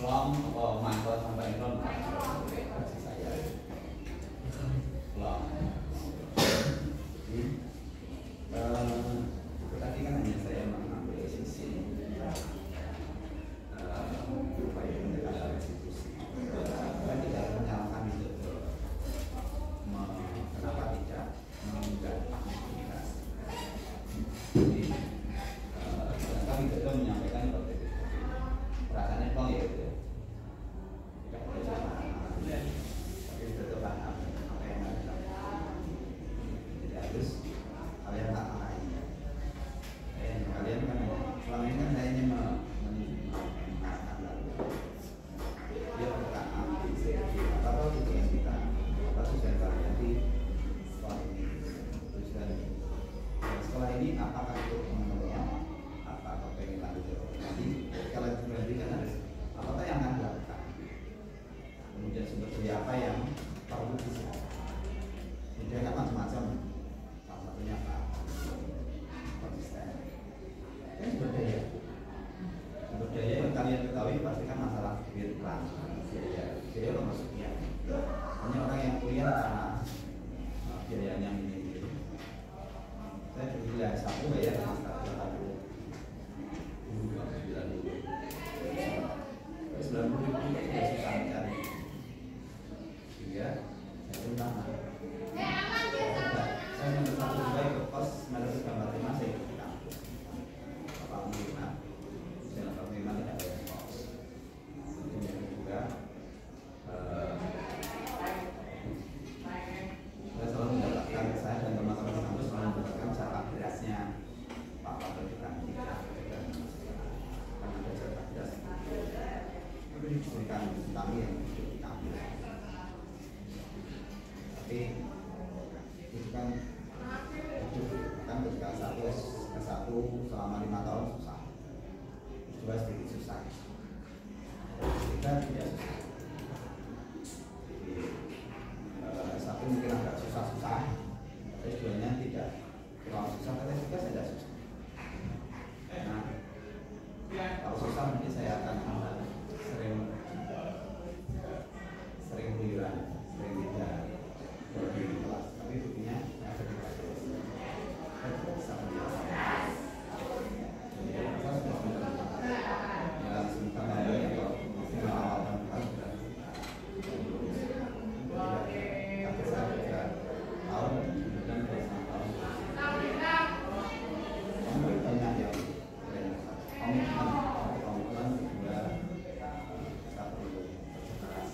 Long apa mangkok sampai non kasih saya long. Tadi kan hanya saya mengambil sisi upaya pendekatan restitusi. Saya tidak menyalahkan itu. Kenapa tidak menunjukkan aktivitas? Jadi kami juga menyampaikan seperti itu. Perasaannya plong ya itu. Tidak boleh salah. Tapi itu paham apa yang ada. Tidak harus kalian tak marahin. Kalian kan selama ini kan saya hanya mengatakan dia perkataan apa itu yang kita tujuan kalian di sekolah ini tujuan sekolah ini apakah itu memenuhi apa atau pengen lanjut nanti kalian kembali kan harus apa yang akan dilakukan kemudian sumber daya apa yang perlu disiapkan kemudian kan macam-macam salah satunya apa konsisten kan sumber daya yang kalian ketahui pasti kan masalah duit biaya nomor sekian hanya orang yang kuliah karena biayanya ini saya kuliah satu bayar sekitar 90 ribu tidak susah mencari sehingga saya utama saya nomor satu baik ke kos melalui gambar 5 saya ikut kampus Bapak Murna saya nomor 5 tidak bayar kos kemudian juga saya selalu mendapatkan saya dan teman-teman di kampus selalu mendapatkan jatah berasnya Pak Wakil Dekan kita dan karena ada jatah beras itu diberikan kami yang di kampus tapi itu kan ketika satu selama 5 tahun susah kedua sedikit susah kita tidak susah satu mungkin agak susah-susah tapi sebenarnya tidak terlalu susah tapi juga tidak susah nah kalau susah mungkin saya akan sering keluyuran sering tidak berada di kelas tapi buktinya saya ada di kelas saya tidak bisa menjelaskan jadi saya sudah menerima ya sementara ada yang masih mengawalkan kelas sudah tapi saya sudah tahun kemudian banyak yang komitmen juga kita perlu keras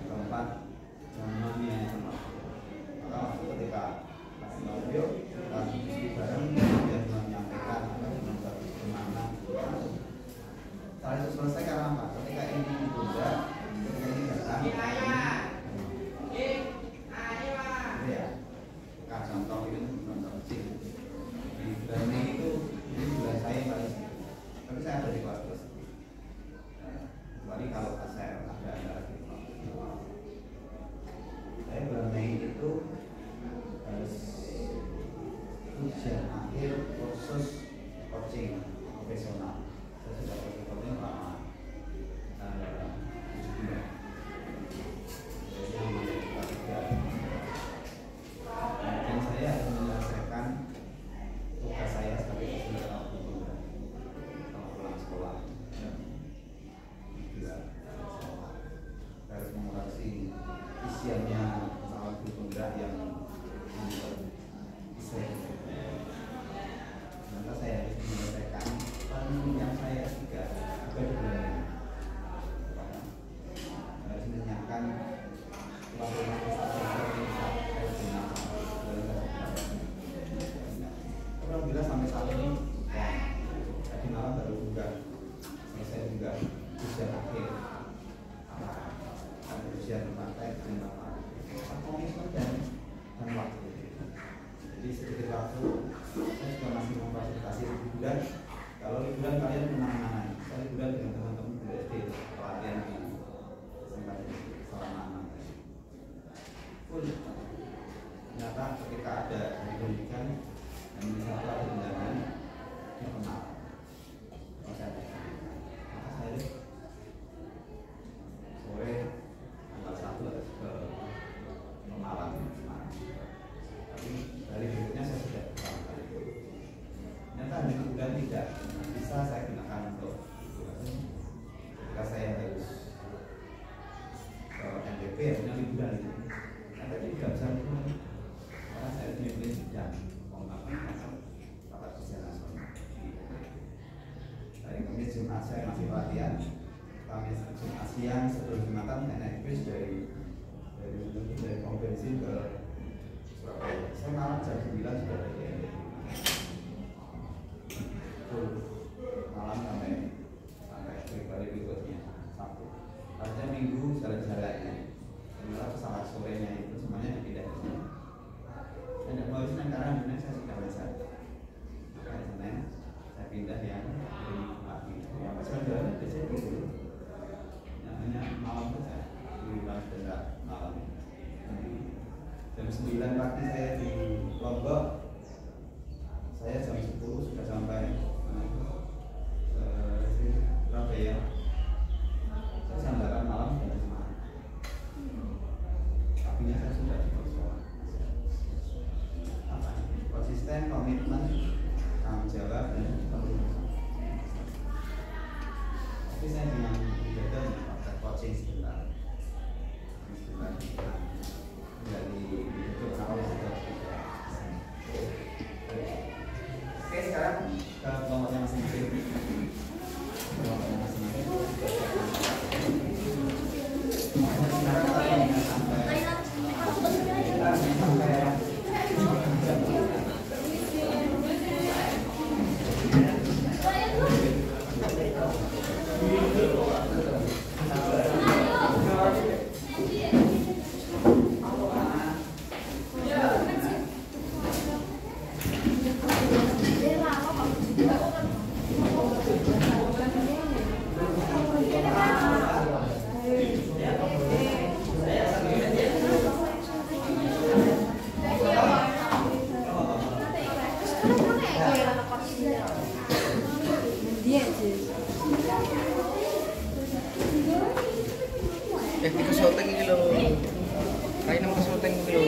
keempat jangan yang sama maka ketika kasih audio kita diskusi bareng dan menyampaikan bagaimana setelah itu selesai karena apa ketika ini ditunda ketika ini datang ya contoh itu contoh kecil di bulan Mei itu ini bulan saya paling tapi saya ada di kelas terus kecuali kalau saya ada di kelas saya bulan Mei itu harus ujian akhir kursus coaching profesional saya sudah coaching selama 7 bulan dan saya harus menyelesaikan tugas saya sebagai peserta setelah pulang sekolah harus mengurangi isiannya pesawat bergerak yang maka saya harus menyelesaikan yang saya juga bulan harus menyiapkan alhamdulillah sampai saat ini tadi malam baru juga selesai juga ujian akhir ada ujian praktek dan komitmen dan waktu jadi sedikit waktu saya juga masih memfasilitasi liburan kalau liburan kalian menang-menangan saya liburan dengan teman-teman di SD pelatihan di tempat selama 6 hari pun ternyata ketika ada pendidikan dan misalnya ada undangan dia kenal kalau saya maka saya bulan itu. Tapi 3 jam itu karena saya dibeli jam rapat kerja nasional. Hari Kamis Jumat saya masih latihan. Kamis Jumat siang sebelum Jumatan saya naik bis dari pom bensin ke Surabaya. Saya malam jam 9 sudah dari malam sampai kali berikutnya Sabtu. Artinya Minggu jalan-jalannya. Sebenarnya pesawat sorenya itu semuanya dipindah ke sini. Saya tidak mau Senin karena Senin saya sudah besar. Hari Senin saya pindah yang di pagi. Yang pas jalan di sini dulu. Hanya malam saja di Bandara malam. Jam 9 pagi saya di Lombok. Saya jam 10 sudah sampai Surabaya. Saya sampai malam dari Semarang. Paginya saya sudah di Lombok. Konsisten, komitmen, tanggung jawab dan komitmen. Tapi saya dengan menjaga coaching sebentar. Dari itu awal sudah. Oke, sekarang ke kelompoknya masing-masing. Kelompoknya masing-masing. Teknik syuting iki lho. Kayak nang syuting iki lho.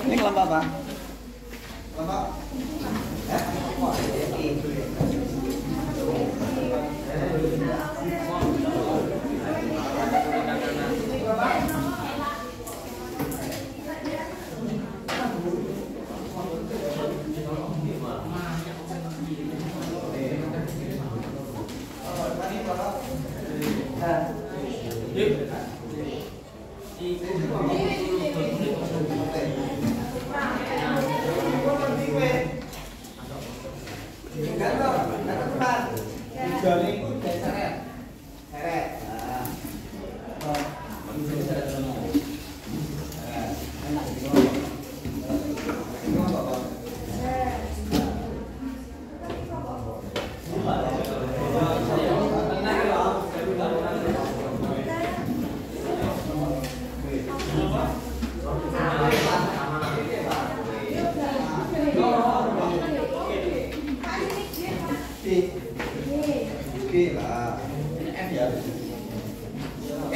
Ini kelompok apa? Kelompok?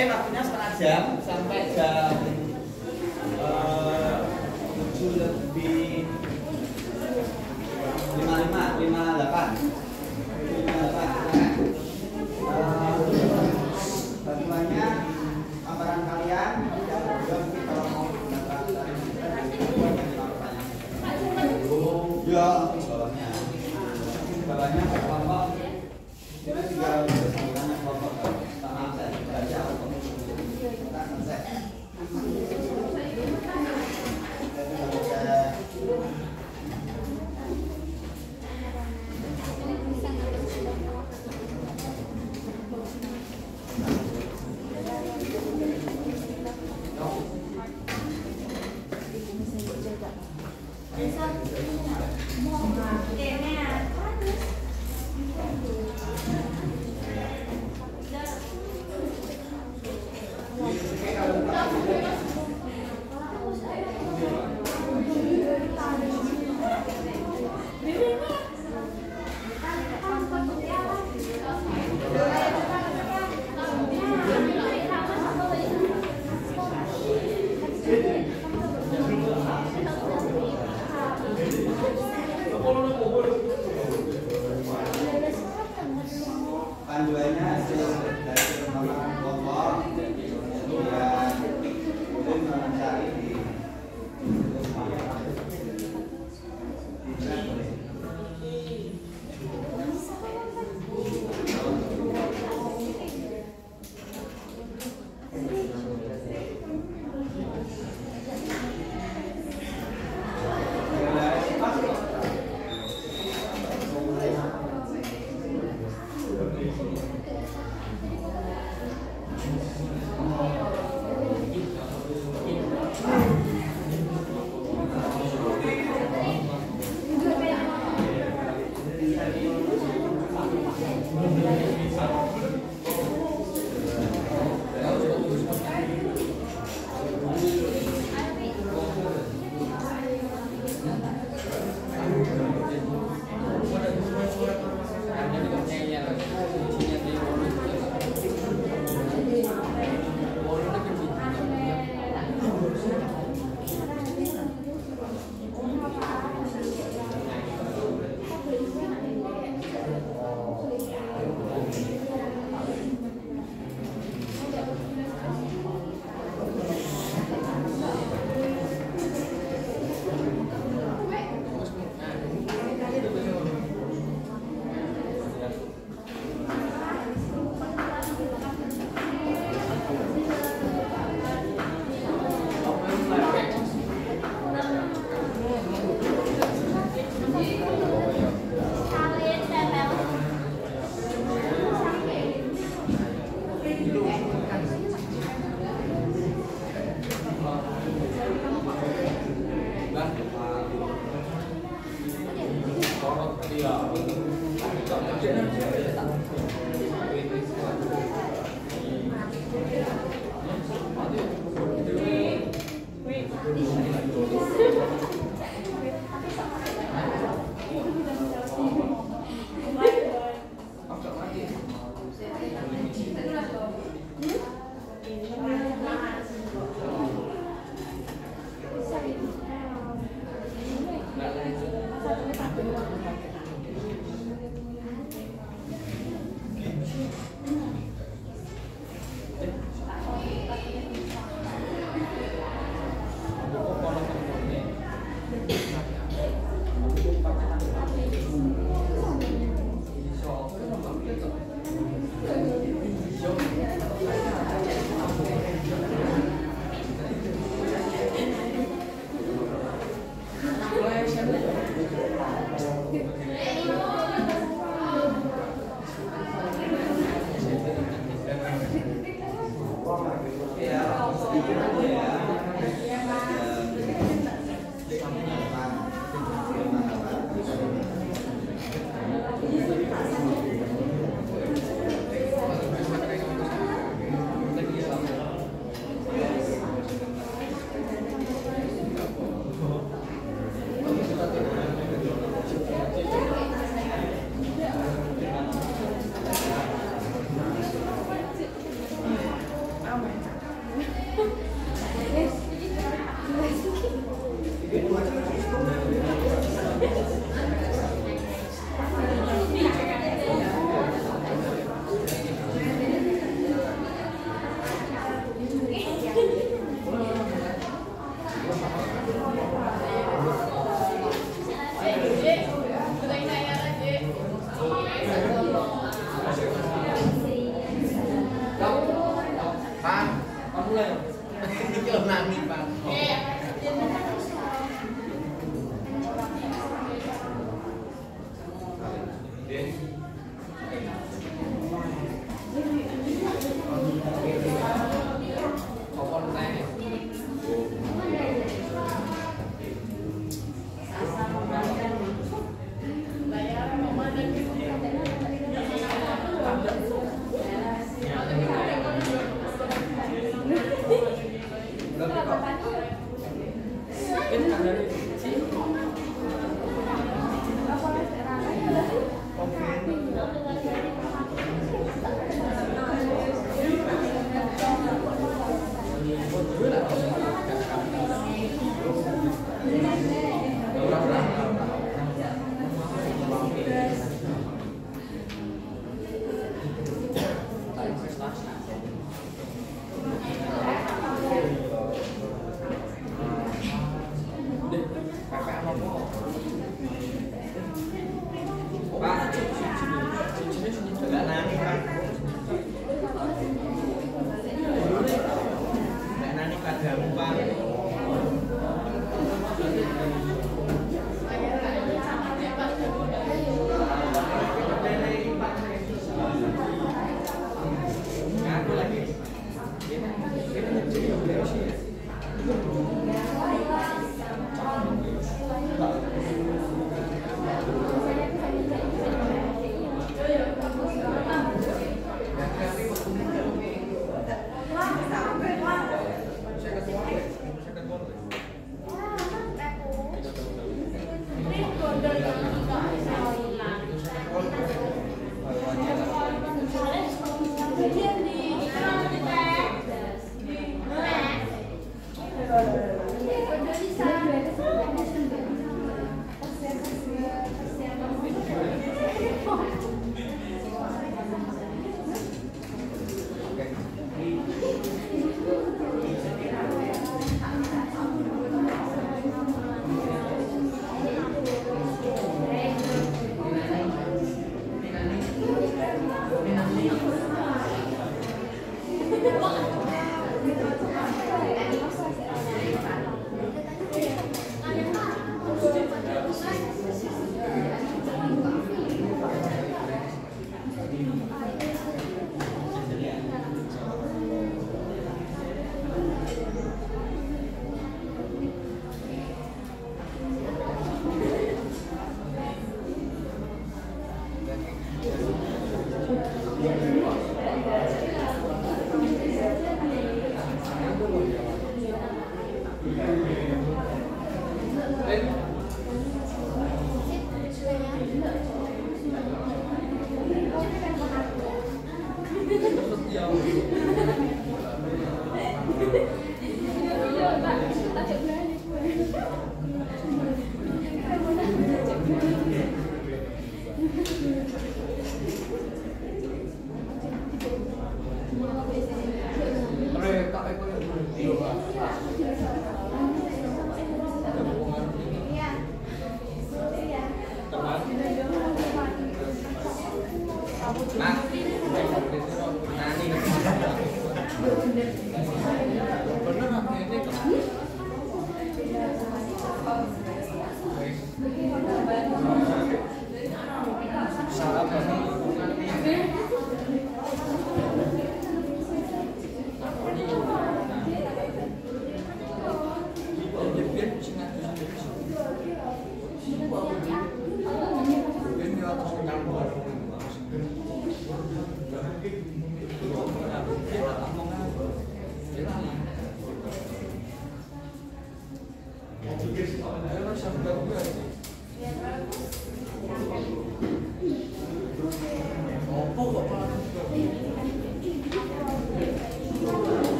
Waktunya setengah jam sampai jam 7 lebih 58. Bantuannya paparan kalian kalau mau ya bawahnya kelompok kita juga bersama kelompok sama saya baca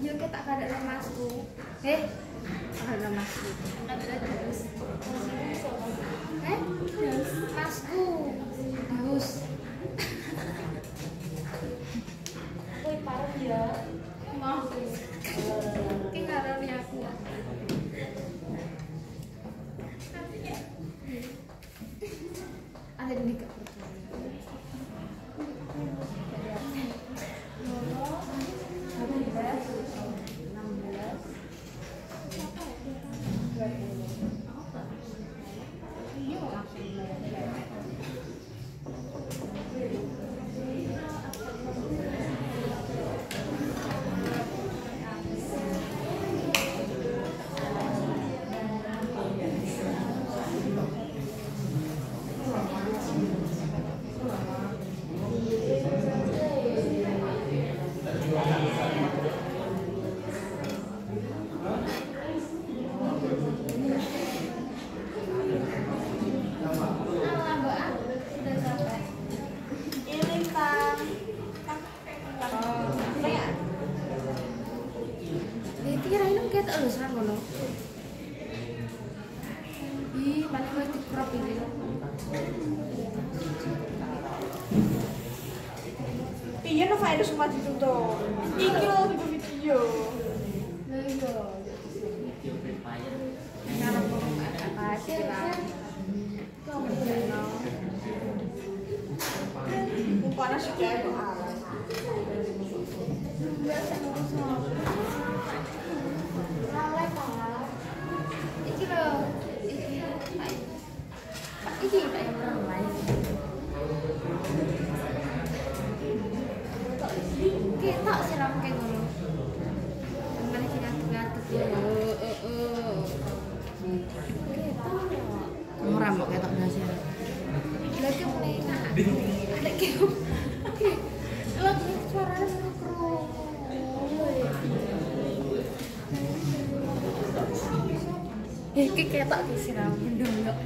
Ya kita kada ada masku. Ada masku. Ada terus. Masku. Haus. Woi parah ya. Mau. Ki ngarani aku. Ada di dekat. Iya, no virus cuma ditutup. Iki lho video. Nah itu. Cara apa sih lah? Bukan sudah itu. Iki lho. Iki Pak yang orang lain. Kita siram kayak ngono. Mana kita ngatuk ya. Kita ngerampok ketok nasi. Lagi mulai ada keop. Lagi suaranya makro. Iki ketok disiram ndong.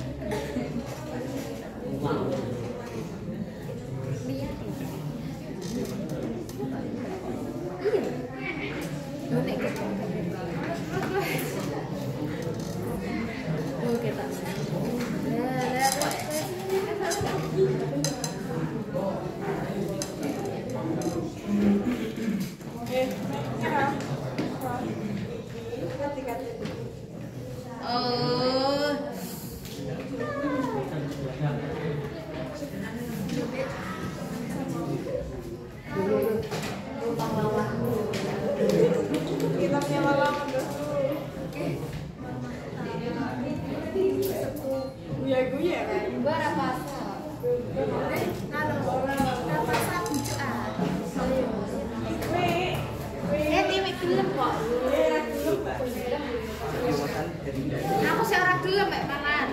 Aku sih orang gelem mek mangan.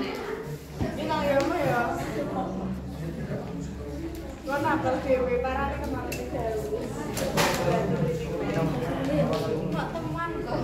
Ini nang yo ya. Lo nabel dhewe parane kemarin dhewe. Kok teman kok.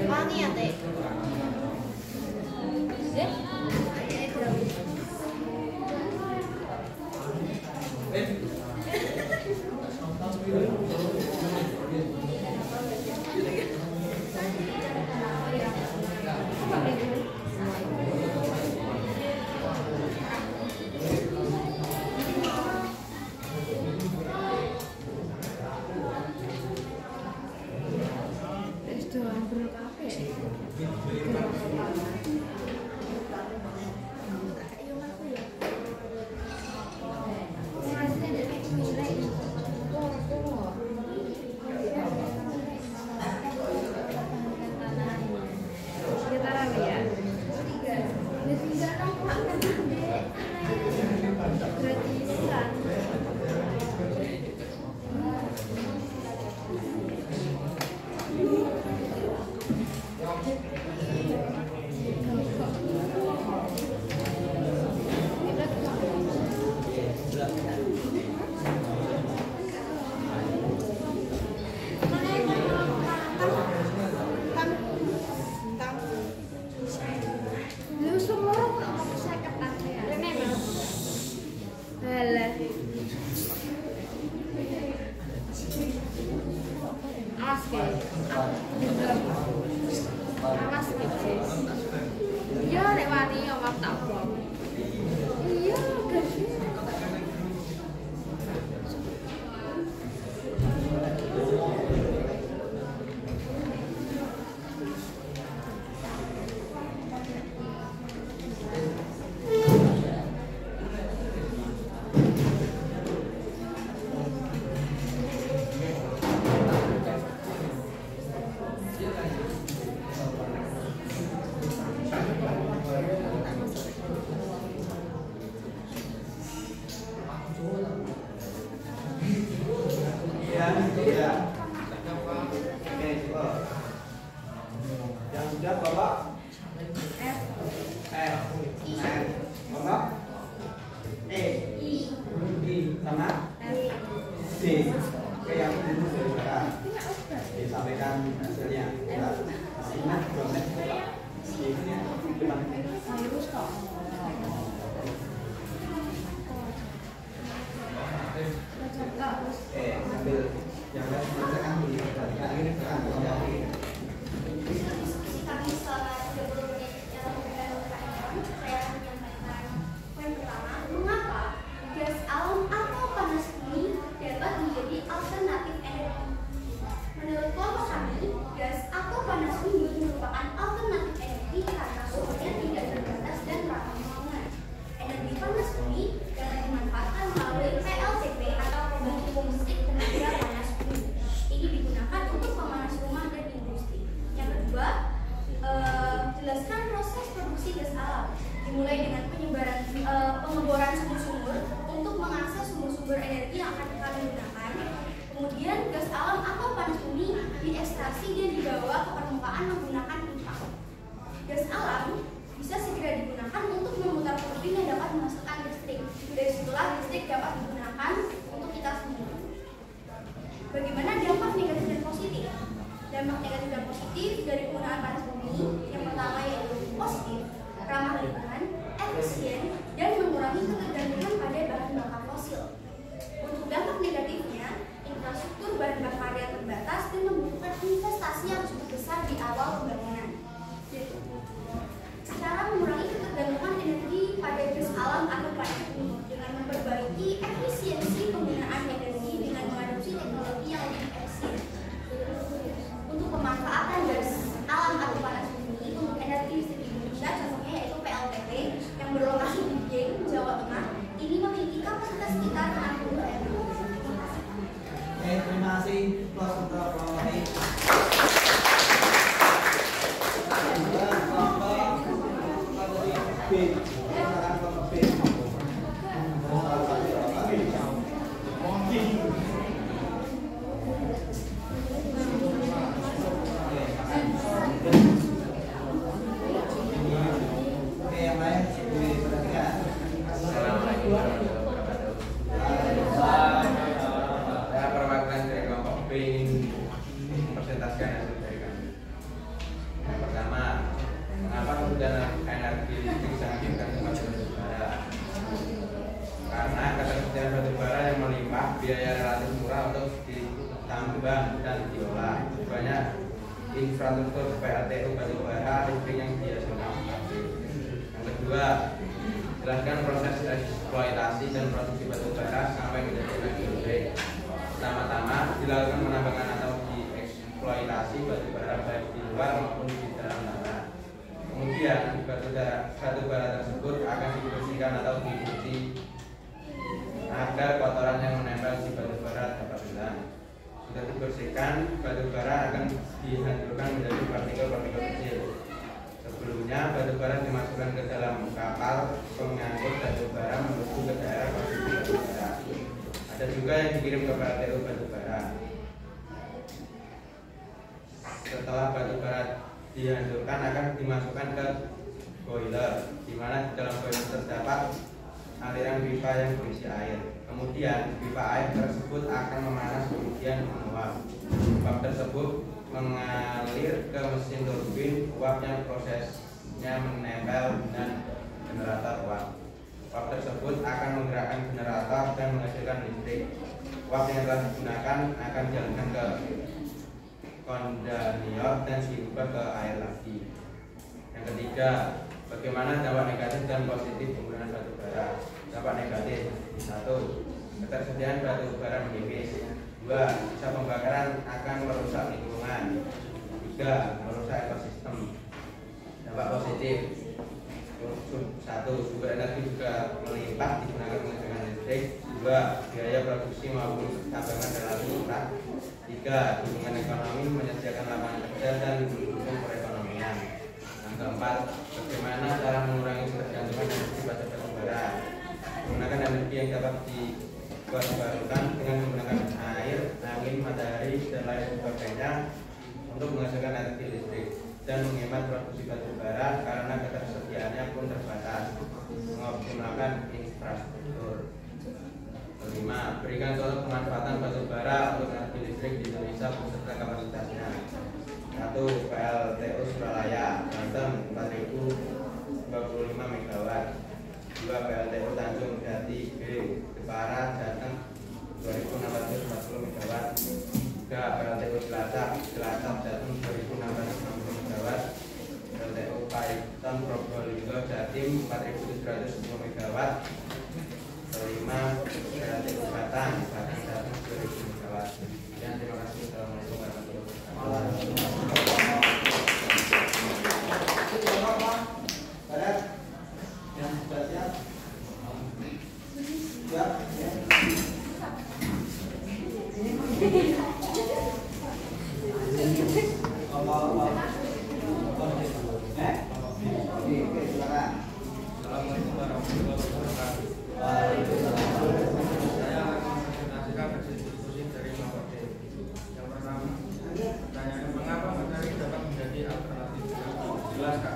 Wangi ya, Teh? Iya, nek wani omah tak bom. Iya, gede. Yang sudah Bapak F, Bapak E, I, sama D. Oke, yang ini sudah disampaikan hasilnya. Masih ingat belum? Ini depan. Sambil yang lain selesaikan dulu. Tadi ini tekan Kami selama 30 menit dalam PPKM, saya menyampaikan poin pertama, mengapa gas alam atau panas bumi dapat menjadi alternatif energi. Menurut kelompok kami, gas atau panas bumi merupakan alternatif energi karena sumbernya tidak terbatas dan ramah lingkungan. Energi panas bumi dapat dimanfaatkan melalui PLTP atau pembangkit listrik tenaga panas bumi. Ini digunakan untuk pemanas rumah dan industri. Yang kedua, jelaskan proses produksi gas alam, dimulai dengan pengeboran sumur-sumur untuk mengakses sumber-sumber energi yang akan kami gunakan. Kemudian gas alam atau panas bumi diekstraksi dan dibawa ke permukaan menggunakan pipa. Gas alam bisa segera digunakan untuk memutar turbin yang dapat menghasilkan listrik. Dari situlah listrik dapat digunakan untuk kita semua. Bagaimana dampak negatif dan positif? Dampak negatif dan positif dari penggunaan panas bumi yang untuk PLTU batubara listrik yang dihasilkan. Yang kedua, jelaskan proses eksploitasi dan produksi batubara sampai menjadi energi listrik. Pertama-tama dilakukan penambangan atau dieksploitasi batubara baik di luar maupun di dalam tanah. Kemudian batubara tersebut akan dibersihkan atau dicuci agar kotoran yang menempel di batubara dapat hilang. Sudah dibersihkan, batubara akan dihancurkan menjadi partikel-partikel kecil. Sebelumnya batubara dimasukkan ke dalam kapal pengangkut batubara menuju ke daerah produksi batubara. Ada juga yang dikirim ke PLTU batubara. Setelah batubara dihancurkan akan dimasukkan ke boiler, di mana di dalam boiler terdapat aliran pipa yang berisi air. Kemudian pipa air tersebut akan memanas kemudian menguap. Uap tersebut mengalir ke mesin turbin. Uapnya prosesnya menempel dengan generator uap. Uap tersebut akan menggerakkan generator dan menghasilkan listrik. Uap yang telah digunakan akan dialirkan ke kondanior dan diubah ke air lagi. Yang ketiga, bagaimana dampak negatif dan positif penggunaan batubara? Dampak negatif: 1. Ketersediaan batubara menipis. 2. Sisa pembakaran akan merusak lingkungan. 3. Merusak ekosistem. Dampak positif: 1. Sumber energi juga melimpah digunakan menghasilkan listrik. 2. Biaya produksi maupun tambangan relatif murah. 3. Dukungan ekonomi menyediakan lapangan kerja dan mendukung perekonomian. Yang keempat, bagaimana cara mengurangi ketergantungan energi pada batubara? Menggunakan energi yang dapat dibarukan dengan menggunakan air, angin, matahari, dan lain sebagainya untuk menghasilkan energi listrik, dan menghemat produksi batubara karena ketersediaannya pun terbatas. Mengoptimalkan infrastruktur. 5. Berikan contoh pemanfaatan batubara untuk energi listrik di Indonesia beserta kapasitasnya. 1. PLTU Suralaya, Banten 4025 MW. 2. PLTU Tanjung Jati B, Jepara, Jateng 2640 MW. 3. PLTU Cilacap, Jateng 2660 MW. PLTU Paiton Probolinggo, Jatim 4710 MW. 5. PLTU Batang, Jateng 2000 MW. Dan terima kasih. Assalamualaikum warahmatullahi wabarakatuh. Yang sudah siap? Siap? Assalamualaikum warahmatullahi wabarakatuh. Saya akan mempresentasikan hasil diskusi dari kelompok D. Yang pertama, pertanyaannya, mengapa matahari dapat menjadi alternatif energi? Jelaskan.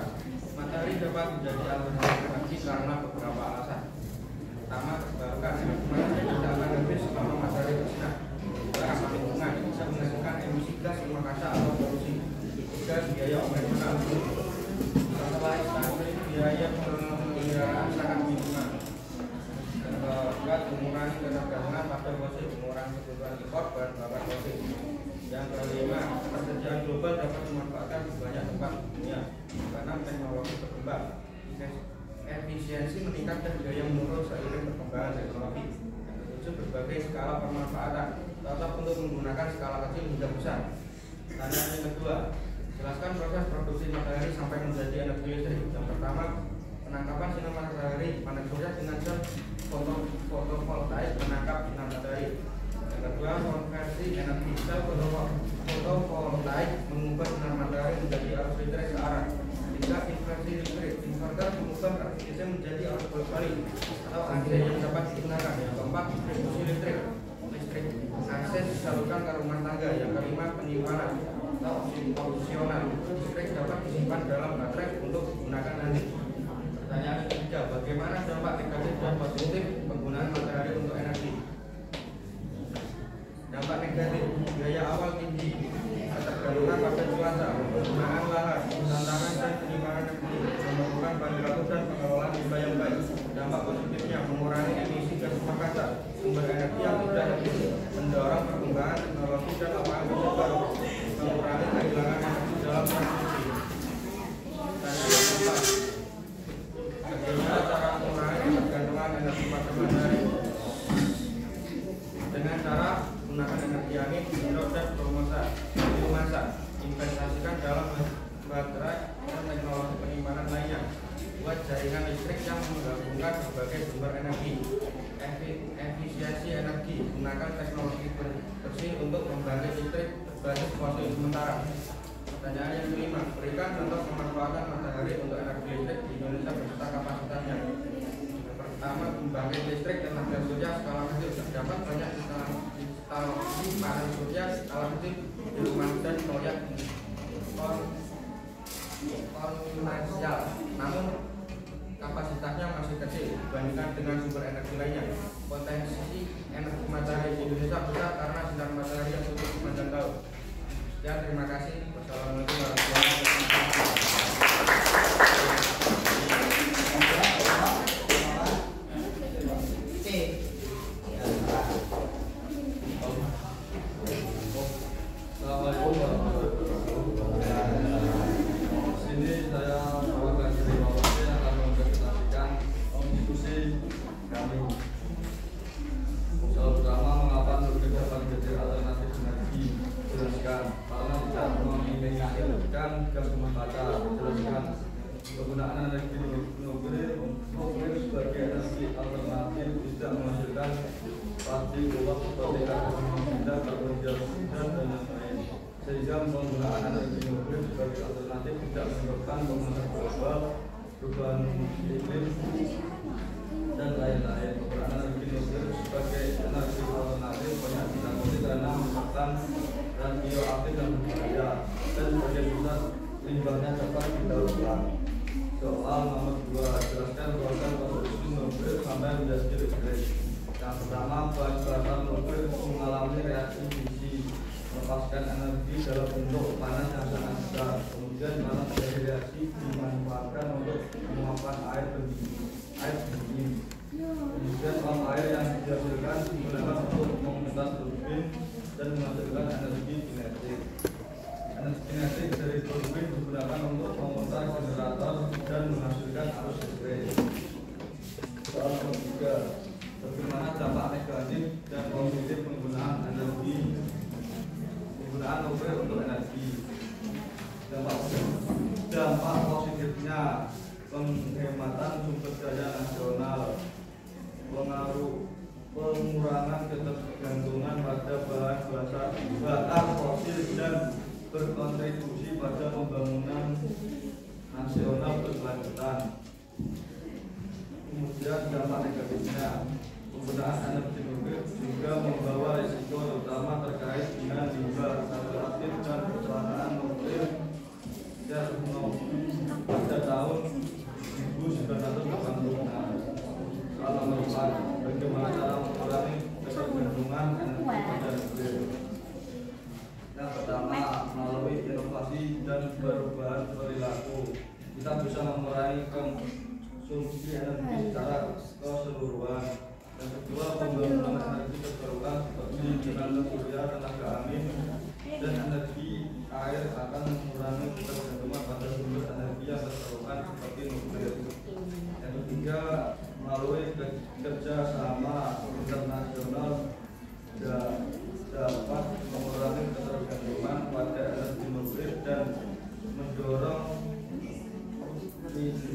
Matahari dapat menjadi alternatif energi karena beberapa alasan. Pertama, terbarukan. Matahari tidak akan habis selama matahari bersinar. Ramah lingkungan, bisa menghasilkan emisi gas rumah kaca atau polusi. 3. Biaya operasional. Setelah instasi biaya pemeliharaan sangat minimal. Dan kedua, mengurangi ketergantungan pada fosil, mengurangi kebutuhan impor bahan bakar fosil. Yang kelima, ketersediaan global dapat dimanfaatkan di banyak tempat di dunia karena teknologi berkembang. Efisiensi meningkat dan biaya menurun seiring perkembangan teknologi. Yang ketujuh, berbagai skala pemanfaatan, cocok untuk menggunakan skala kecil hingga besar. Pertanyaan yang kedua, jelaskan proses produksi matahari sampai menjadi energi listrik. Yang pertama, penangkapan sinar matahari, panen surya dengan sel fotovoltaik menangkap sinar matahari. Yang kedua, konversi energi, sel fotovoltaik mengubah sinar matahari menjadi arus listrik searah. 3. Inversi listrik, inverter mengubah arus listrik menjadi arus bolak-balik atau AC yang dapat digunakan. Yang keempat, distribusi listrik, akses disalurkan ke rumah tangga. Yang kelima, penyimpanan atau opsional, listrik dapat disimpan dalam baterai untuk digunakan nanti. Pertanyaan ketiga, bagaimana dampak negatif dan positif penggunaan matahari untuk energi? Dampak negatif, biaya awal tinggi, ketergantungan pada cuaca, penggunaan lahan, tantangan dan penyimpanan energi, memerlukan bahan baku dan pengelolaan limbah yang baik. Dampak positifnya, mengurangi emisi gas rumah kaca, sumber energi yang tidak habis, mendorong perkembangan teknologi dan lapangan kerja baru, mengurangi kehilangan energi dalam membuat jaringan listrik yang menggabungkan berbagai sumber energi. Efisiensi energi, gunakan teknologi bersih untuk membangkit listrik berbasis fosil sementara. Pertanyaan yang kelima, berikan contoh pemanfaatan matahari untuk energi listrik di Indonesia beserta kapasitasnya. Yang pertama, pembangkit listrik tenaga surya skala kecil. Terdapat banyak instalasi panel surya skala kecil di rumah dan proyek komersial, namun kapasitasnya masih kecil dibandingkan dengan sumber energi lainnya. Potensi energi matahari di Indonesia besar karena sinar matahari yang cukup sepanjang tahun. Ya, terima kasih. Wassalamualaikum warahmatullahi penggunaan energi nuklir sebagai energi alternatif tidak menghasilkan plastik uap seperti karbon monoksida, karbon dioksida dan lain-lain. Sehingga penggunaan energi nuklir sebagai alternatif tidak menyebabkan pemanasan global, perubahan iklim dan lain-lain. Penggunaan energi nuklir sebagai energi alternatif banyak dilakukan karena menyebabkan radioaktif dan berbahaya dan sebagian besar limbahnya dapat didaur ulang. Soal nomor 2, jelaskan proses produksi nuklir sampai menjadi listrik. Yang pertama, bahan bakar nuklir mengalami reaksi fisi, melepaskan energi dalam bentuk panas yang sangat besar. Kemudian karena terjadi reaksi dimanfaatkan untuk menguapkan air dingin. Kemudian uap air yang dihasilkan digunakan untuk memetas turbin dan menghasilkan energi kinetik. Energi kinetik dari turbin digunakan untuk memutar generator dan menghasilkan arus listrik. Soal ketiga, bagaimana dampak negatif dan positif penggunaan nuklir untuk energi? Dampak positifnya, penghematan sumber daya nasional, pengurangan ketergantungan pada bahan bakar fosil dan berkontribusi pada pembangunan nasional berkelanjutan. Kemudian dampak negatifnya, penggunaan energi nuklir juga membawa risiko terutama terkait dengan limbah radioaktif dan kecelakaan nuklir pada tahun 1986. Soal nomor 4, bagaimana cara mengurangi ketergantungan energi pada nuklir? Yang pertama, melalui inovasi dan perubahan perilaku, kita bisa mengurangi konsumsi energi secara keseluruhan. Yang kedua, pembangunan energi terbarukan seperti tenaga surya, tenaga angin, dan energi air akan mengurangi ketergantungan pada sumber energi yang terbarukan seperti nuklir. Yang ketiga, melalui kerjasama internasional dapat mengurangi ketergantungan pada energi nuklir dan mendorong menuju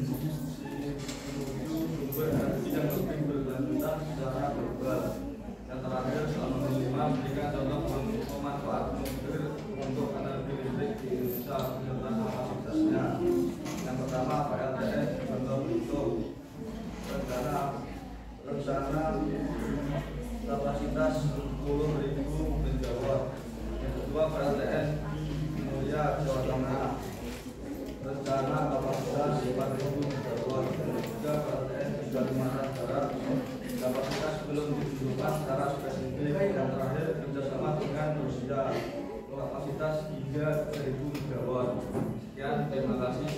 sumber energi yang lebih berkelanjutan secara global. Yang terakhir, selama 5, berikan contoh pemanfaatan nuklir untuk energi listrik di Indonesia beserta kapasitasnya. Yang pertama, PLTS contoh bentuk rencana kapasitas 10.000 megawatt. Yang kedua, PLTS Mulia Jawa Tengah, rencana kapasitas 4.000 megawatt. Yang ketiga, PLTS Kalimantan Barat, kapasitas belum ditentukan secara spesifik. Yang terakhir, kerjasama dengan Rusia, kapasitas 3.000 megawatt. Sekian, terima kasih.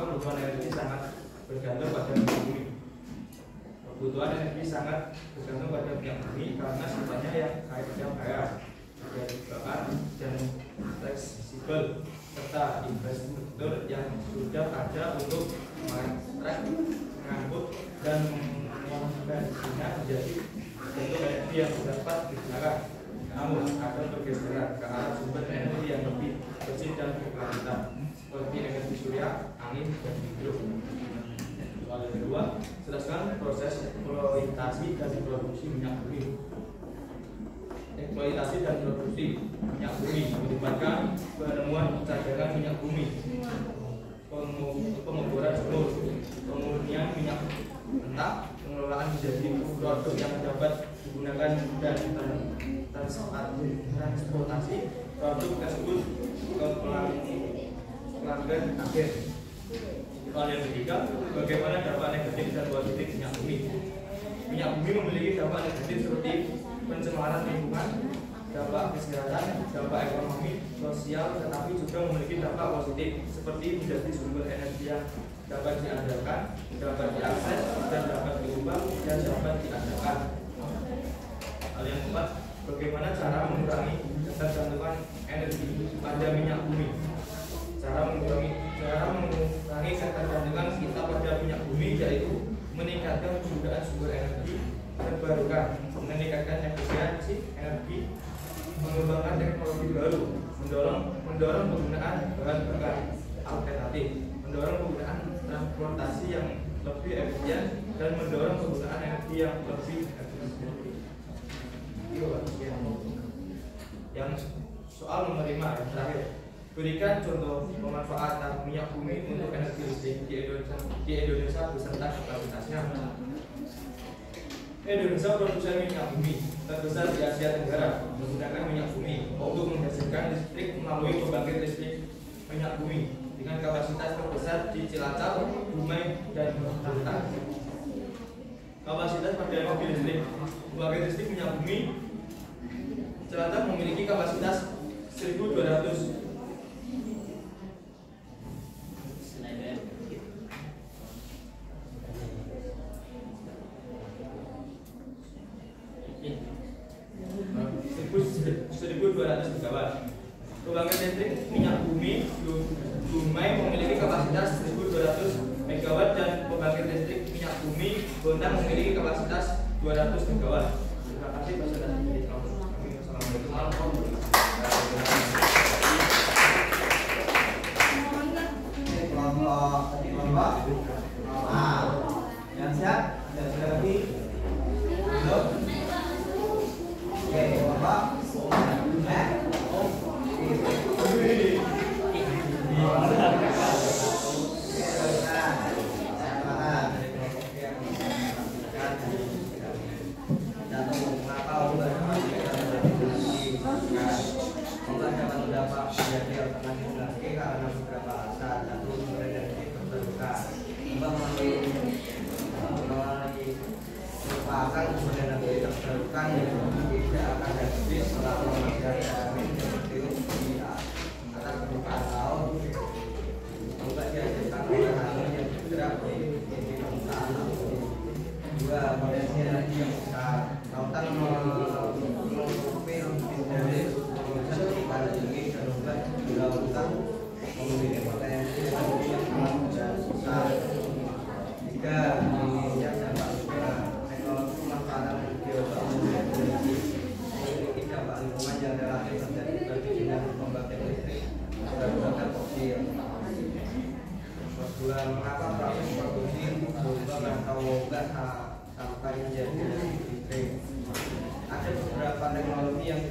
kebutuhan energi sangat bergantung pada minyak bumi. Kebutuhan energi sangat bergantung pada minyak bumi karena sifatnya yang kaya bakar dan fleksibel serta infrastruktur yang sudah ada untuk mengangkut dan mengonversinya menjadi bentuk energi yang dapat digunakan. Namun ada pergeseran ke arah sumber energi yang lebih bersih dan berkelanjutan seperti energi surya, angin, dan hidro. Soal yang kedua, jelaskan proses eksploitasi dan produksi minyak bumi. Eksploitasi dan produksi minyak bumi melibatkan penemuan cadangan minyak bumi, pengeboran sumur, pemurnian minyak mentah, pengelolaan menjadi produk yang dapat digunakan dan transportasi produk tersebut ke pelanggan akhir. Soal yang ketiga, bagaimana dampak negatif dan positif minyak bumi? Minyak bumi memiliki dampak negatif seperti pencemaran lingkungan, dampak kesehatan, dampak ekonomi, sosial, tetapi juga memiliki dampak positif seperti menjadi sumber energi yang dapat diandalkan, dapat diakses, dan dapat diubah dan dapat diandalkan. Hal yang keempat, bagaimana cara mengurangi ketergantungan energi pada minyak bumi? Cara mengurangi ketergantungan kita pada minyak bumi yaitu meningkatkan penggunaan sumber energi terbarukan, meningkatkan efisiensi energi, mengembangkan teknologi baru, mendorong penggunaan bahan bakar alternatif, mendorong penggunaan transportasi yang lebih efisien, dan mendorong penggunaan energi yang lebih efisien. Yang soal nomor 5 yang terakhir, berikan contoh pemanfaatan minyak bumi untuk energi listrik di Indonesia beserta kapasitasnya. Indonesia produsen minyak bumi terbesar di Asia Tenggara menggunakan minyak bumi untuk menghasilkan listrik melalui pembangkit listrik minyak bumi dengan kapasitas terbesar di Cilacap, Dumai, dan Banten. Kapasitas pada energi listrik pembangkit listrik minyak bumi Cilacap memiliki kapasitas 1.200 megawatt. Pembangkit listrik minyak bumi Dumai memiliki kapasitas 1.200 megawatt dan pembangkit listrik minyak bumi Bontang memiliki kapasitas 200 megawatt. Terima kasih Pak Saudara. Assalamualaikum warahmatullahi wabarakatuh. Yang siap? Sudah lagi? Belum? Oke, Bapak. Mengapa proses produksi berubah atau enggak sampai menjadi listrik? Ada beberapa teknologi yang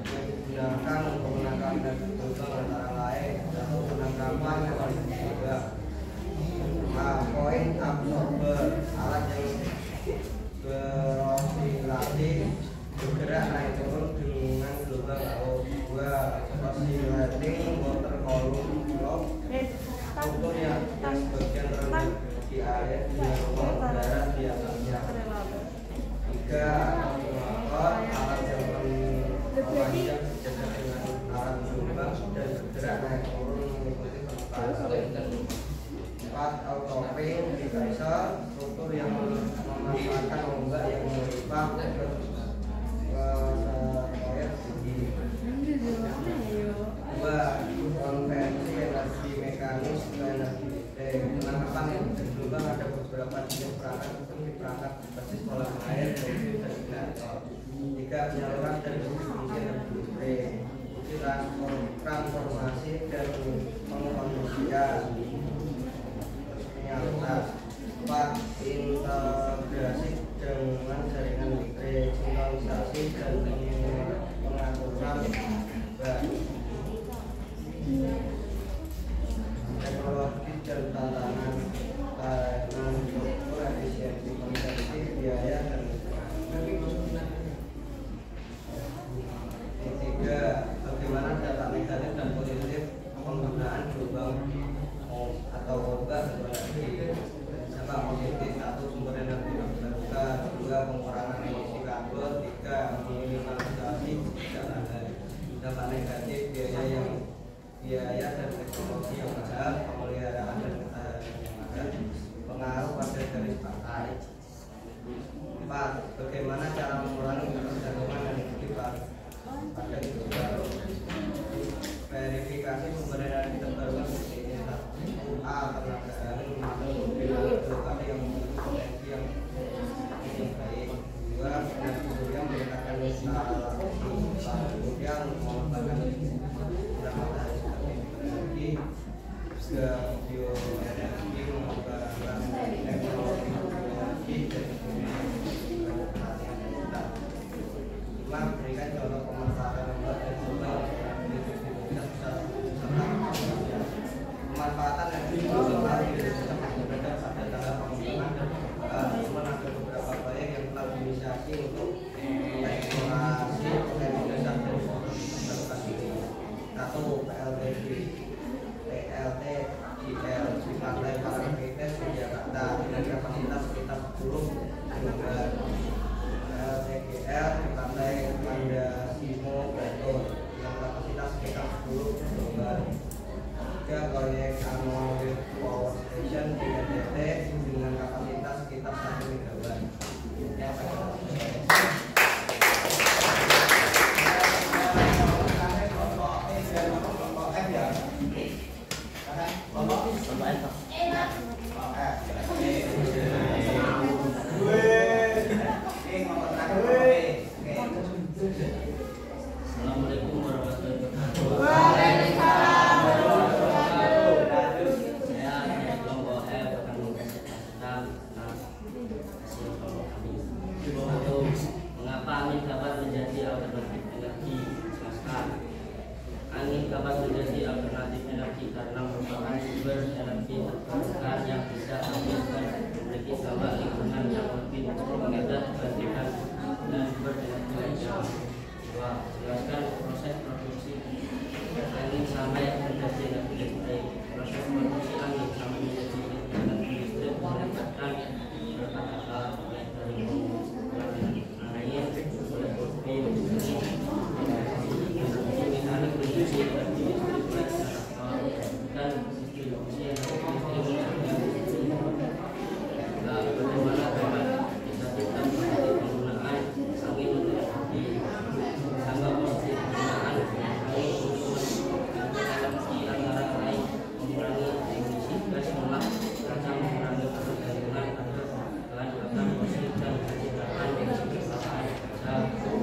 digunakan untuk menangkap gelombang antara lain satu penangkapan juga point absorber, alat yang beroscilasi bergerak naik turun dengan gelombang laut. Dua, oscillating water column contohnya bagian rendah di air dengan ruang udara di atasnya. Tiga, motor alat yang memanjang sejajar dengan alat gelombang dan bergerak naik turun mengikuti permukaan laut. Empat, autopilot devicer, struktur yang memanfaatkan ombak yang melimpah ke proyek tinggi. Dua, konversi energi mekanis ke energi listrik. Penangkapan yang bergelombang ada beberapa jenis perangkat seperti perangkat basis kolam air, mobil, dan generator. Tiga, penyaluran dan distribusi energi listrik. Transformasi dan pengkondisian. Penyaluran. Empat, integrasi dengan jaringan listrik, sinkronisasi dan pengaturan teknologi dan tantangan struktur, efisiensi, konversi, biaya, dan tiga, bagaimana data negatif dan positif penggunaan gelombang atau ombak energi. Dampak positif, satu, sumber energi terbarukan. Dua, pengurangan emisi karbon. Tiga, minimalisasi kesenjangan. Dampak negatif, biaya dan teknologi yang mahal, pemeliharaan dan ketahanan yang mahal, pengaruh pada garis pantai. Empat, bagaimana cara mengurangi ketergantungan energi pada itu baru. Verifikasi sumber energi terbarukan seperti ini. A, tenaga angin global yang memiliki potensi yang baik. Dua, energi surya meningkatkan instalasi. Kemudian mengembangkan matahari sebagai energi. Tiga, bioenergi mengembangkan teknologi bioenergi dan lima, berikan contoh pemanfaatan ombak dan gelombang pemanfaatan energi global berbeda pada dalam pengembangan dan ada beberapa proyek yang telah diinisiasi untuk eksplorasi potensi dasar dan terbarukan ini. Satu, PLTGL di Pantai Parangtritis di Jakarta dengan kapasitas sekitar 10 megawatt. PLTGL di Pantai Mandasimo Bogor dengan kapasitas sekitar 10 megawatt. Tiga, proyek Annual Wind Power Station di NTT dengan kapasitas sekitar 1 megawatt. Assalamualaikum warahmatullahi wabarakatuh. Saya kelompok F akan mempresentasikan hasil kelompok kami. Satu, mengapa angin dapat menjadi alternatif energi? Jelaskan. Angin dapat menjadi alternatif energi karena merupakan sumber energi terbarukan yang bisa habis dan memiliki dampak lingkungan yang lebih mengedat dibandingkan dengan sumber energi lainnya. Dua, jelaskan proses produksi angin sampai menjadi energi listrik. Proses produksi angin sampai menjadi energi listrik melibatkan beberapa hal, mulai dari pengumpulan air, mulai turbin, mekanik produksi energi listrik, generator, dan distribusi energi listrik. Nah, bagaimana dapat disajikan seperti penggunaan angin untuk energi. Dampak positif penggunaan angin untuk energi antara lain mengurangi emisi gas rumah kaca, mengurangi ketergantungan pada bahan bakar fosil dan menciptakan kesejahteraan kerja.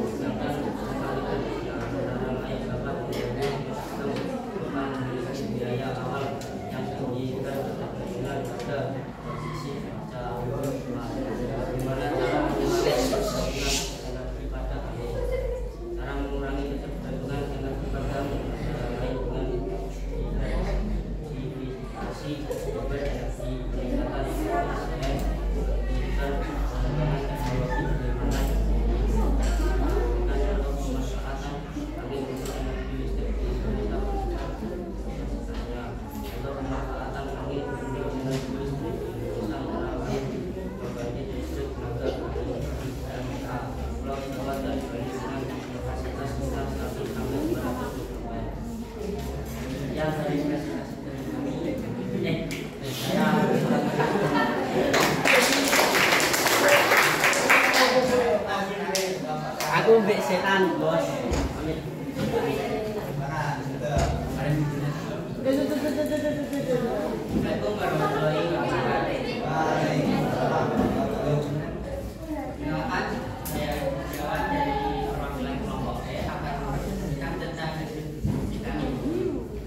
Sedangkan sekaligus antara lain dapat menjadi sistem beban memiliki biaya awal yang tinggi dan ketergantungan pada posisi kaca. Bagaimana cara mengurangi ketergantungan energi pada angin? Cara mengurangi ketergantungan energi pada antara lain dengan diversifikasi sumber energi, peningkatan efisien, dan pengembangan teknologi bagaimana menggunakan atau pemanfaatan angin untuk energi listrik di Indonesia. Untuk pemanfaatan angin untuk energi listrik di Indonesia antara lain pembangkit listrik tenaga angin di daerah Pulau Jawa dan Bali dengan kapasitas sekitar 100 sampai 200 megawatt. Yang dari presentasi dari kami. setan, bos. Amin. Assalamualaikum warahmatullahi wabarakatuh. Perkenalkan, saya Jawan dari perwakilan kelompok E akan menjelaskan tentang diskusi kami.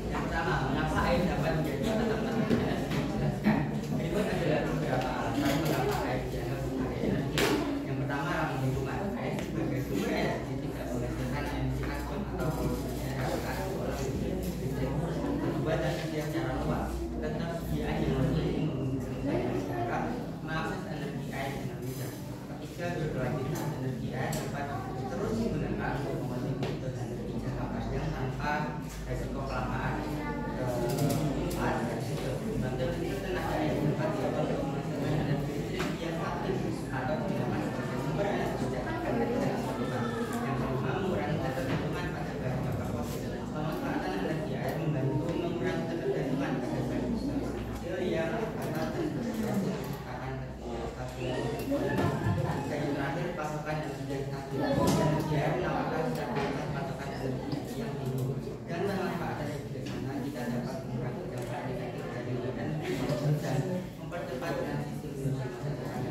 Yang pertama, mengapa air dapat menjadi tata-tata energi? Dijelaskan. Berikut adalah beberapa alasan mengapa air dianggap sebagai energi. Yang pertama, ramah lingkungan. Air sebagai sumber energi tidak menghasilkan emisi karbon atau polusi yang dapat diolah menjadi listrik. Kedua, tersedia secara luas. Tetap dia yang memungkinkan masyarakat mengakses energi air dengan mudah. Ketiga, berkelanjutan energi air dapat terus digunakan untuk memenuhi energi jangka panjang tanpa resiko kelamaan. Keempat, membantu tenaga air dapat diolah untuk menghasilkan energi listrik yang aktif atau digunakan sebagai sumber energi jangka panjang. Yang kelima, mengurangi ketergantungan pada bahan bakar fosil. Pemanfaatan energi air membantu mengurangi ketergantungan pada bahan fosil yang akan terjadi dan terakhir, pasokan energi yang stabil. Energi air menawarkan stabilitas pasokan energi yang tinggi dan pemanfaatan yang bijaksana. Kita dapat mengurangi dampak negatif dari energi fosil dan mempercepat transisi menuju masa depan.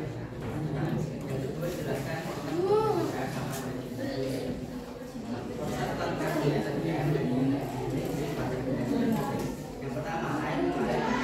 Yang kedua, jelaskan tentang penggunaan sama energi. Proses konversi energi air menjadi listrik pada penggunaan. Yang pertama, air diaplikasi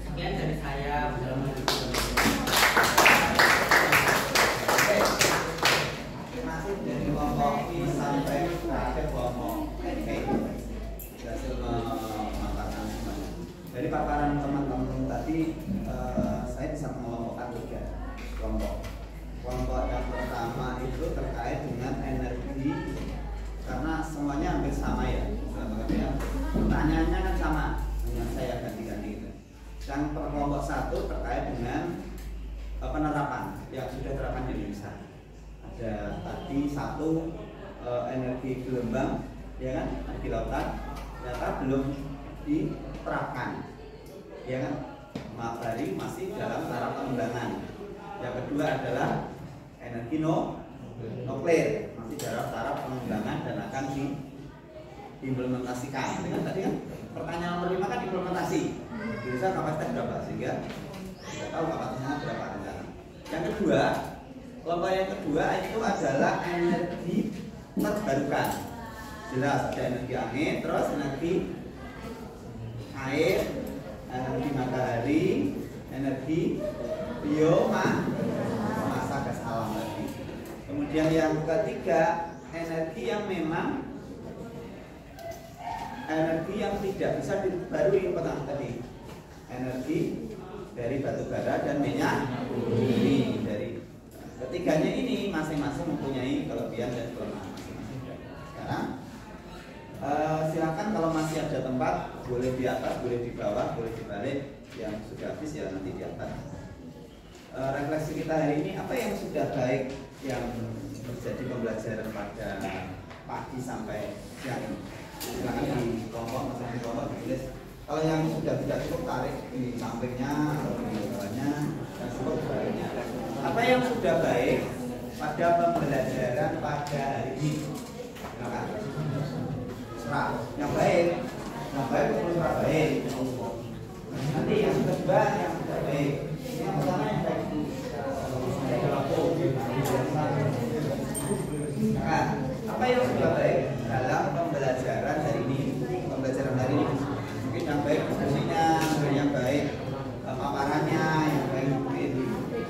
Sekian dari saya. Masih dari kelompok I sampai terakhir kelompok E. Berhasil memaparkan semuanya. Dari paparan teman-teman tadi, saya bisa mengelompokkan 3 kelompok. Kelompok yang pertama itu terkait dengan energi, karena semuanya hampir sama ya. Pertanyaannya kan sama, hanya saya ganti-ganti itu. Yang kelompok 1 terkait dengan penerapan yang sudah terapkan di Indonesia. Ada tadi 1 energi gelombang, ya kan, energi lautan, ternyata belum diterapkan, ya kan. Matahari masih dalam tahap pengembangan. Yang kedua adalah energi nuklir, masih dalam tahap pengembangan dan akan diimplementasikan. Dengan tadi kan pertanyaan nomor 5 kan implementasi. Bisa kapasitas berapa, sehingga kita tahu kapasitasnya berapa rencana. Yang kedua, kelompok yang kedua itu adalah energi terbarukan. Jelas ada energi angin, terus energi air, energi matahari, energi biomasa gas alam tadi. Kemudian yang ketiga, energi yang memang energi yang tidak bisa diperbarui tadi. Energi dari batu bara dan minyak bumi. Dari ketiganya ini masing-masing mempunyai kelebihan dan kelemahan masing-masing. Sekarang silakan kalau masih ada tempat, boleh di atas, boleh di bawah, boleh dibalik. Yang sudah habis ya nanti di atas. Refleksi kita hari ini, apa yang sudah baik yang menjadi pembelajaran pada pagi sampai siang ini? Silakan di kelompok, masing-masing kelompok ditulis. Kalau yang sudah tidak cukup, tarik di sampingnya atau di bawahnya, dan cukup baliknya. Apa yang sudah baik pada pembelajaran pada hari ini? Silakan. Serah. Yang baik betul serah baik. Nanti yang kedua yang tidak baik. Yang pertama yang baik. Nah, apa yang sudah baik dalam pembelajaran hari ini? Pembelajaran hari ini mungkin yang baik diskusinya, yang baik paparannya, yang baik mungkin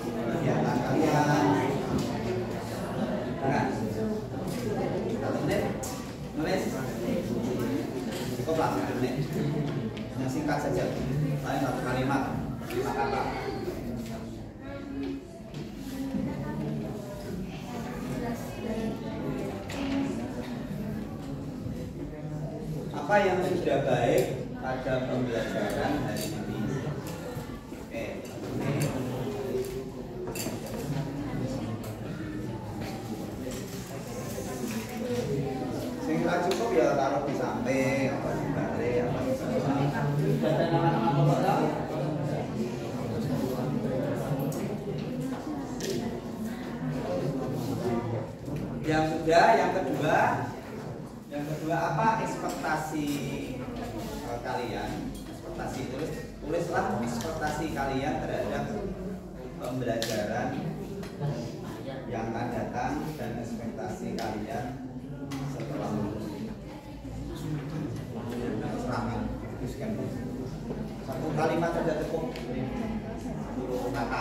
kegiatan kalian. Nah, 1 menit nulis cukup lah 1 menit. Yang singkat saja, paling 1 kalimat, 5 kata. Apa yang sudah baik pada pembelajaran hari ini? Oke, singkat cukup ya, taruh di samping, apa di balik, apa di sana. Ada nama-nama pokoknya. Yang sudah, yang kedua apa ekspektasi kalian? Ekspektasi, tulislah ekspektasi kalian terhadap pembelajaran yang akan datang dan ekspektasi kalian setelah lulus. Serahkan, tuliskan. 1 kalimat saja cukup. 10 kata.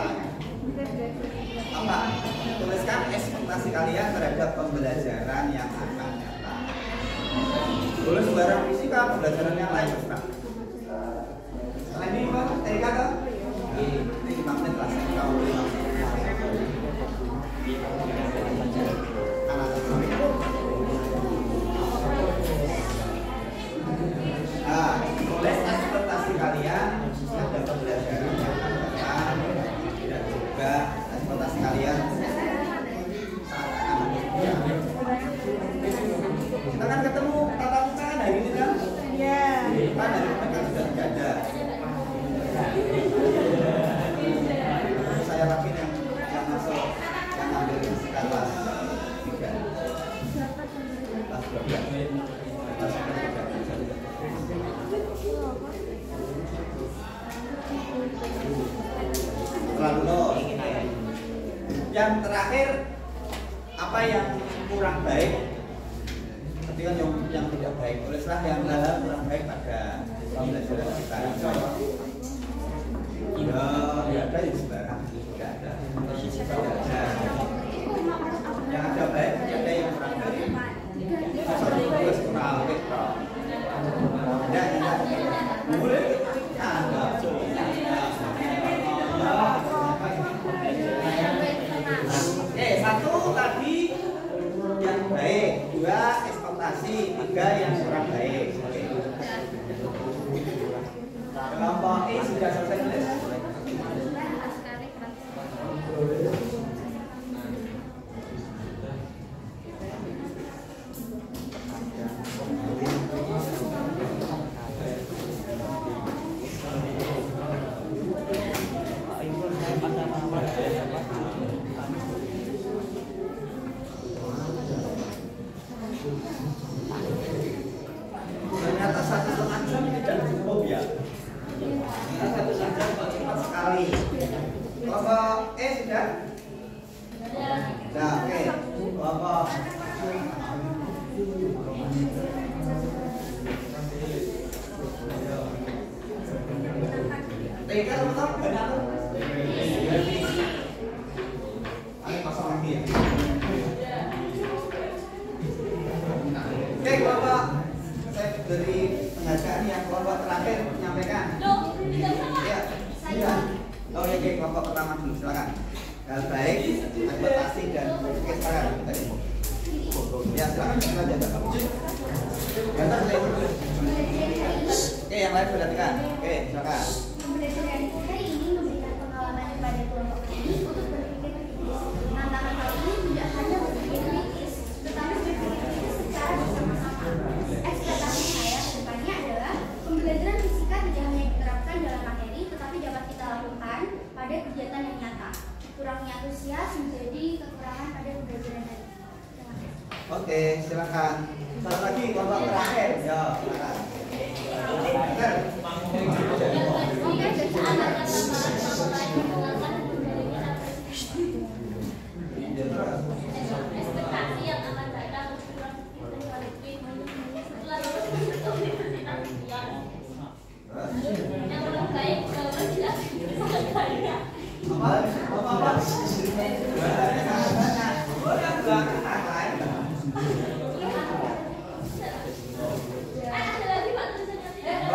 Apa? Tuliskan ekspektasi kalian terhadap pembelajaran yang akan datang. Boleh sembarang fisika, pembelajaran yang lain terserah. Setelah ini Pak, TK kan? Ini 5 menit lah, saya tahu 5 menit. Nah, tulis ekspektasi kalian terhadap pembelajaran yang akan datang dan juga ekspektasi kalian kita kan ketemu tatap muka kan hari ini kan? Iya. Kan hari ini kan sudah tidak ada. Saya yakin yang masuk, yang ambil fisika kelas 3, kelas 12, kelas 3. Lalu yang terakhir, apa yang kurang baik? Tapi kan yang tidak baik, tulislah yang hal kurang baik pada pembelajaran kita. Ya ada di sembarang, tidak ada. Yang ada baik, ada yang kurang baik. Tulis kurang baik, tidak. Boleh ada. Satu tadi yang baik, 2 ekspektasi, 3 yang kurang baik. Kelompok E sudah selesai nulis. Ternyata 1,5 jam tidak cukup ya. Ternyata 1,5 jam kok cepat sekali. Kelompok E sudah? Nah, oke. Kelompok T kan betul banyak tuh. Ayo pasang lagi ya. Oke, kelompok saya beri penghargaan yang kelompok terakhir menyampaikan. Ya, iya. Oh ya, kelompok pertama dulu silakan. Hal baik, adaptasi dan oke sekarang tadi. Ya silakan kita jaga. Oke, yang lain perhatikan. Oke, silakan. Pembelajaran hari ini memberikan pengalaman kepada kelompok ini untuk berpikir kritis. Tantangan hal ini tidak hanya berpikir kritis, tetapi berpikir kritis secara bersama-sama. Ekspektasi saya ke depannya adalah pembelajaran fisika tidak hanya diterapkan dalam materi, tetapi dapat kita lakukan pada kegiatan yang nyata. Kurangnya antusias menjadi kekurangan pada pembelajaran hari ini. Oke, silakan. Satu lagi kelompok terakhir. Ya, silakan. Ekspektasi yang akan datang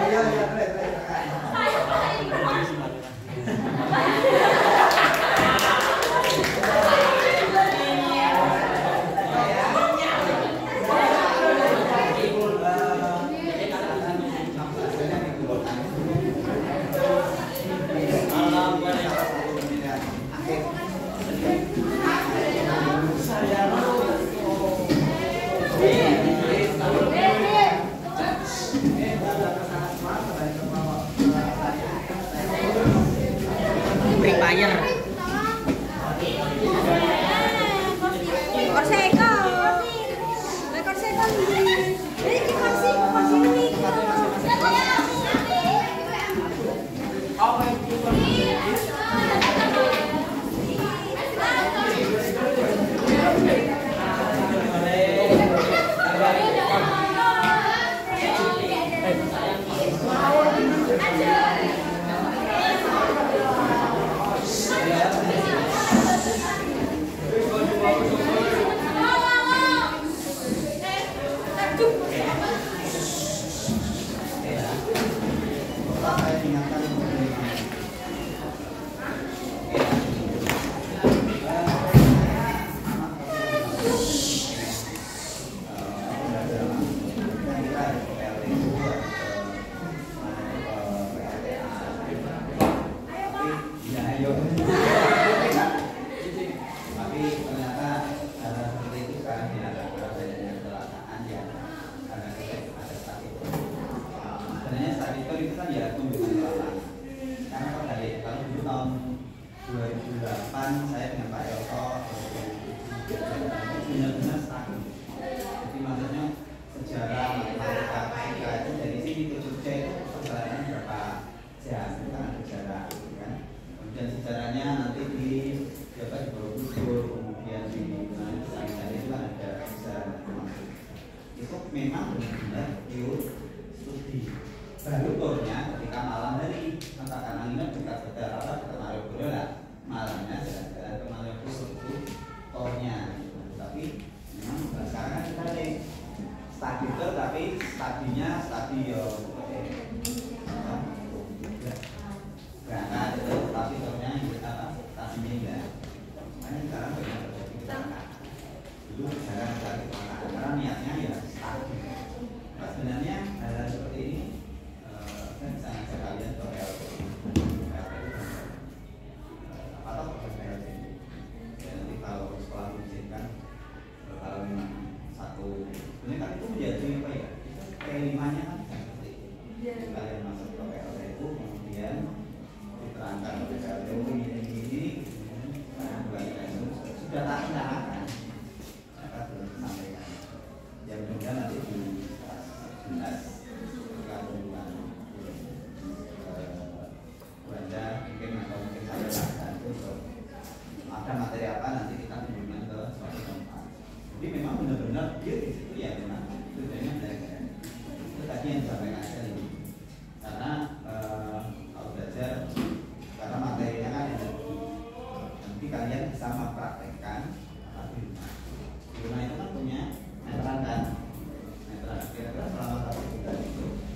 yang lebih baik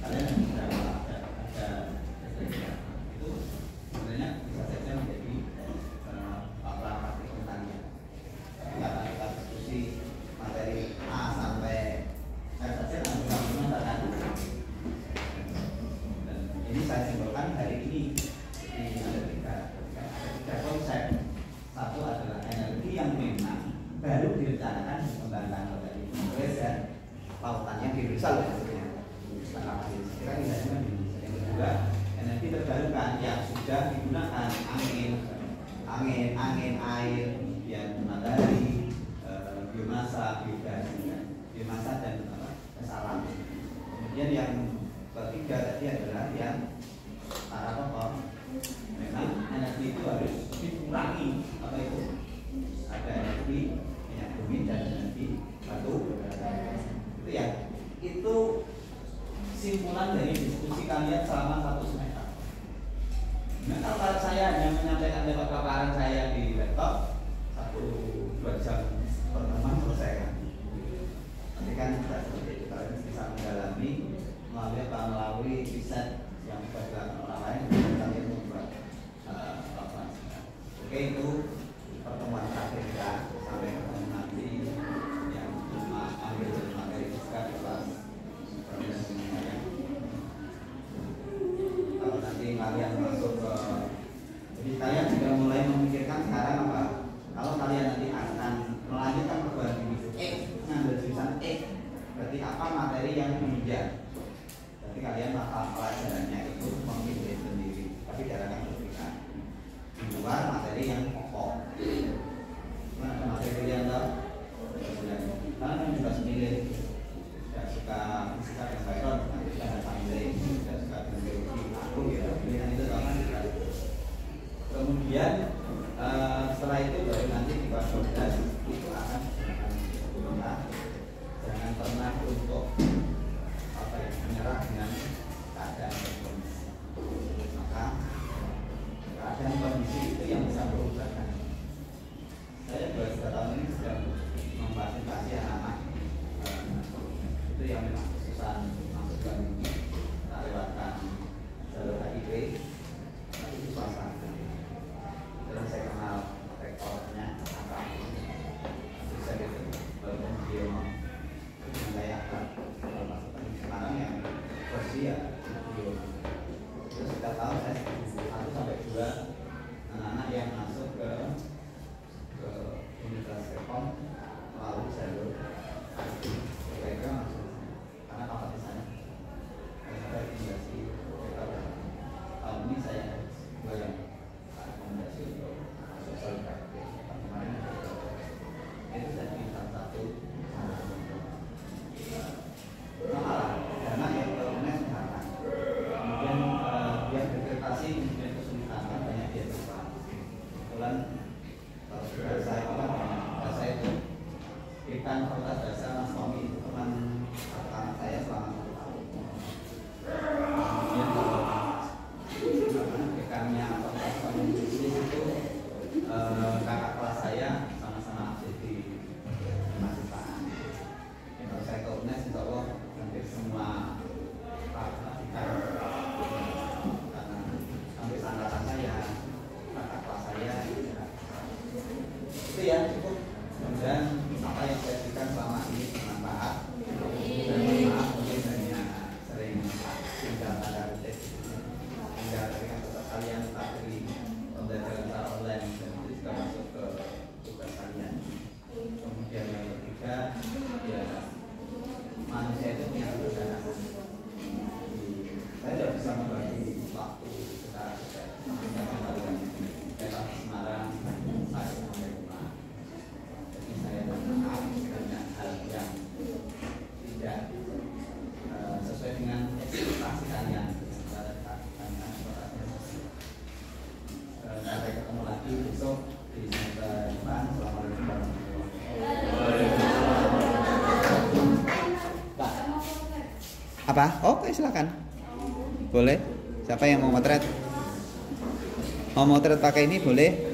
Kalian direncanakan dikembangkan dari tulis dan pautannya dirisal maksudnya. Karena kita tidak cuma di yang kedua energi terbarukan yang sudah digunakan angin, air, kemudian matahari, biomasa, biogas, biomasa dan alam. Kemudian yang ketiga tadi adalah yang para pokok. Memang energi itu harus dikurangi. Apa itu? Ada energi minyak bumi dan energi batu. Itu ya. Itu simpulan dari diskusi kalian selama 1 semester. Nah, kalau saya hanya menyampaikan lewat paparan saya di laptop 1-2 jam pertemuan selesai kan. Nanti kan tidak seperti itu. Kalian bisa mendalami melalui riset yang sudah dilakukan orang lain dan kalian membuat laporan. Oke, itu pertemuan terakhir kita. Sampai ketemu nanti yang cuma ambil materi fisika di kelas. Kalau nanti kalian masuk ke, jadi kalian sudah mulai memikirkan sekarang apa? Kalau kalian nanti akan melanjutkan perguruan tinggi X, ngambil jurusan X, berarti apa materi yang diujian? Berarti kalian bakal pelajarannya itu memilih sendiri, tapi jangan berikan di luar materi yang pokok. Mana materi pilihan tak? Kalian juga memilih. Tidak suka fisika dan background, nanti tidak ada family, tidak suka biologi, aku ya, pilihan itu sama sekali. Kemudian setelah itu baru nanti di kelas 12 itu akan kita jangan pernah untuk apa ya, menyerah dengan keadaan kondisi. Maka keadaan kondisi itu yang bisa berubah. Saya 2 tahun ini sudah memfasilitasi anak-anak itu yang memang kesusahan masuk ke ini, kita lewatkan jalur HIP, tapi itu suasana. Terus saya kenal rektornya, terus saya gitu, walaupun dia mengayakan kalau masuk ke sekarang yang kursi ya, terus kita tahu saya 1-2 anak-anak yang masuk ke Universitas Telkom melalui jalur HIP, karena kapal di sana saya rekomendasi tahun ini saya bayang rekomendasi untuk sosial praktik kemarin itu jadi salah satu masalah karena yang terkena sekarang kemudian yang berkreasi kemudian kesulitan kan banyak dia terpaham kebetulan kalau bahasa itu ikan fakultas bahasa Mas Tommy itu teman anak saya selama 1 tahun. Kemudian kalau ikannya fakultas bisnis itu kakak kelas saya sama-sama aktif di mahasiswaan. Kalau saya ke UNES insya Allah hampir semua ikan karena hampir angkatan saya kakak kelas saya itu ya cukup. Kemudian apa yang saya berikan selama ini bermanfaat. Maaf mungkin hanya sering tinggal pada kutip tinggal dengan tetap kalian materi pembelajaran secara online dan itu juga masuk ke tugas kalian. Kemudian yang ketiga ya manusia itu punya kebenaran. Saya tidak bisa membagi waktu secara saya Semarang saya sampai rumah. Saya bermaaf dengan hal yang tidak sesuai dengan ekspektasi kalian. Sampai ketemu lagi besok di semester depan. Assalamualaikum warahmatullahi wabarakatuh. Apa? Oke, silakan. Boleh. Siapa yang mau motret? Mau motret pakai ini boleh.